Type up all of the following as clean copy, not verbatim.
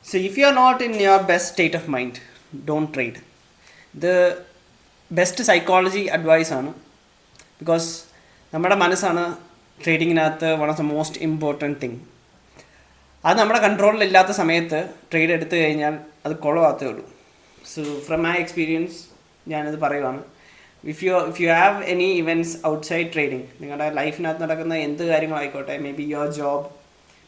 So if you are not in your best state of mind, don't trade. The best psychology advice ആണ്, because നമ്മുടെ മനസ്സാണ് ട്രേഡിങ്ങിനകത്ത് one of the most important thing. അത് നമ്മുടെ കൺട്രോളിലില്ലാത്ത സമയത്ത് trade എടുത്തു കഴിഞ്ഞാൽ അത് കുളമാകത്തേ ഉള്ളൂ. സോ ഫ്രം മൈ എക്സ്പീരിയൻസ് ഞാനിത് പറയുവാണ്. If you have any events outside trading, നിങ്ങളുടെ ലൈഫിനകത്ത് നടക്കുന്ന എന്ത് കാര്യങ്ങളായിക്കോട്ടെ, maybe your job,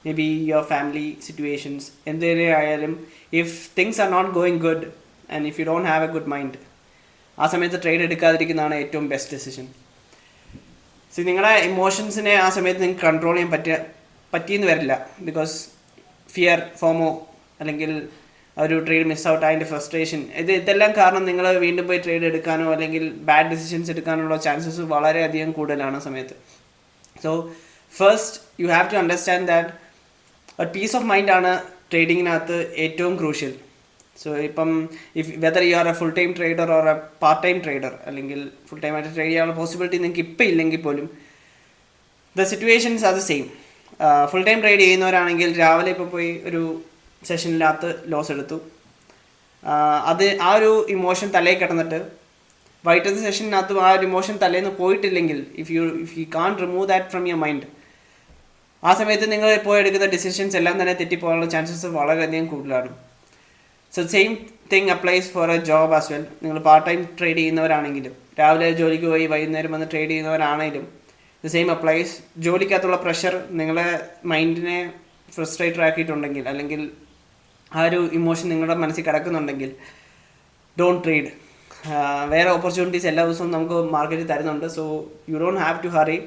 maybe your family situations, എന്തെങ്കിലും ആയാലും, if things are not going good and if you don't have a good mind, ആ സമയത്ത് ട്രേഡ് എടുക്കാതിരിക്കുന്നതാണ് ഏറ്റവും ബെസ്റ്റ് ഡെസിഷൻ. സോ നിങ്ങളുടെ ഇമോഷൻസിനെ ആ സമയത്ത് നിങ്ങൾക്ക് കൺട്രോൾ ചെയ്യാൻ പറ്റിയെന്ന് വരില്ല. ബിക്കോസ് ഫിയർ, ഫോമോ, അല്ലെങ്കിൽ ഒരു ട്രേഡ് മിസ് ഔട്ട് അതിൻ്റെ ഫ്രസ്ട്രേഷൻ, ഇതെല്ലാം കാരണം നിങ്ങൾ വീണ്ടും പോയി ട്രേഡ് എടുക്കാനോ അല്ലെങ്കിൽ ബാഡ് ഡെസിഷൻസ് എടുക്കാനുള്ള ചാൻസസ് വളരെയധികം കൂടുതലാണ് ആ സമയത്ത്. So first you have to understand that ഒരു പീസ് ഓഫ് മൈൻഡാണ് ട്രേഡിങ്ങിനകത്ത് ഏറ്റവും ക്രൂഷ്യൽ. സോ ഇപ്പം whether you are a full time trader or a part time trader, അല്ലെങ്കിൽ ഫുൾ ടൈം ആയിട്ട് ട്രേഡ് ചെയ്യാനുള്ള പോസിബിലിറ്റി നിങ്ങൾക്ക് ഇപ്പം ഇല്ലെങ്കിൽ പോലും the situations are the same. Full time trade ചെയ്യുന്നവരാണെങ്കിൽ രാവിലെ ഇപ്പം പോയി ഒരു സെഷനിനകത്ത് ലോസ് എടുത്തു, അത് ആ ഒരു ഇമോഷൻ തലയിൽ കിടന്നിട്ട് വൈകിട്ടത്തെ സെഷനകത്തും ആ ഒരു ഇമോഷൻ തലേന്ന് പോയിട്ടില്ലെങ്കിൽ, if you can remove that from your mind, ആ സമയത്ത് നിങ്ങൾ പോയി എടുക്കുന്ന ഡിസിഷൻസ് എല്ലാം തന്നെ തെറ്റിപ്പോകാനുള്ള ചാൻസസ് വളരെയധികം കൂടുതലാണ്. So same thing applies for a job as well. നിങ്ങൾ പാർട്ട് ടൈം ട്രേഡ് ചെയ്യുന്നവരാണെങ്കിലും, രാവിലെ ജോലിക്ക് പോയി വൈകുന്നേരം വന്ന് ട്രേഡ് ചെയ്യുന്നവരാണെങ്കിലും ദ സെയിം അപ്ലൈസ്. ജോലിക്കകത്തുള്ള പ്രഷർ നിങ്ങളെ മൈൻഡിനെ ഫ്രസ്ട്രേറ്റഡ് ആക്കിയിട്ടുണ്ടെങ്കിൽ, അല്ലെങ്കിൽ ആ ഒരു ഇമോഷൻ നിങ്ങളുടെ മനസ്സിൽ കിടക്കുന്നുണ്ടെങ്കിൽ, ഡോണ്ട് ട്രേഡ്. വേറെ ഓപ്പർച്യൂണിറ്റീസ് എല്ലാ ദിവസവും നമുക്ക് മാർക്കറ്റിൽ തരുന്നുണ്ട്. So you don't have to hurry.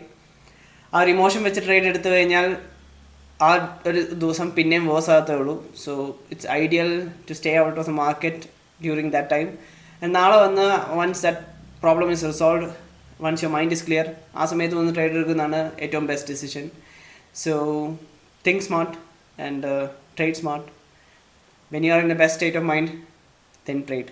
ആ ഒരു ഇമോഷൻ വെച്ച് ട്രേഡ് എടുത്തു കഴിഞ്ഞാൽ ആ ഒരു ദിവസം പിന്നെയും വേഴ്സ് ആകത്തേ ഉള്ളൂ. So it's ideal to stay out of the market during that time. നാളെ വന്ന് once that problem is resolve, once your mind is clear, ആ സമയത്ത് വന്ന് ട്രേഡ് എടുക്കുന്നതാണ് ഏറ്റവും best decision. So think smart and trade smart. When you are in the best state of mind, then trade.